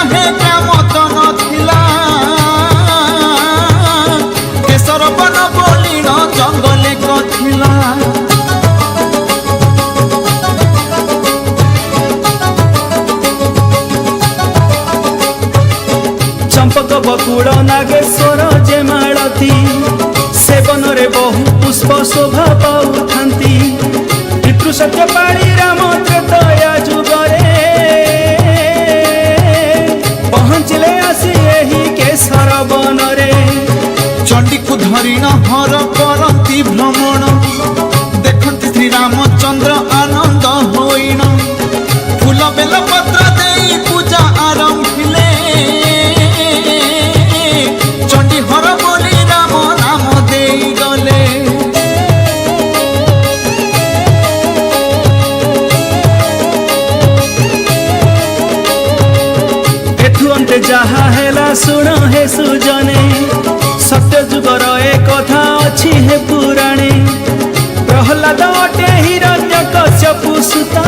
चाहे ग्राम तो नथिला केशर बन बोलीण जंगले कथिला चंपक बकुड़ नागेश्वर जे मालती सेवन रे बहु पुष्प शोभा पाउथांती पितृ सत्य पाणी राम त्रेतया जुगरे पहुँचले आसी एही केशर वन रे चंडी को धरिण हर करती भ्रमण देखती श्री रामचंद्र आनंद होइण फूल बेल पत्र देई पूजा आरंभिले चंडी हर बोली राम नाम देई गले एठु अंते जहा हेला सुन हे सुजने सत्य जुगर ए कथा अछि हे पुराणे प्रहलाद अटे हिरण्यकश्यपु सुता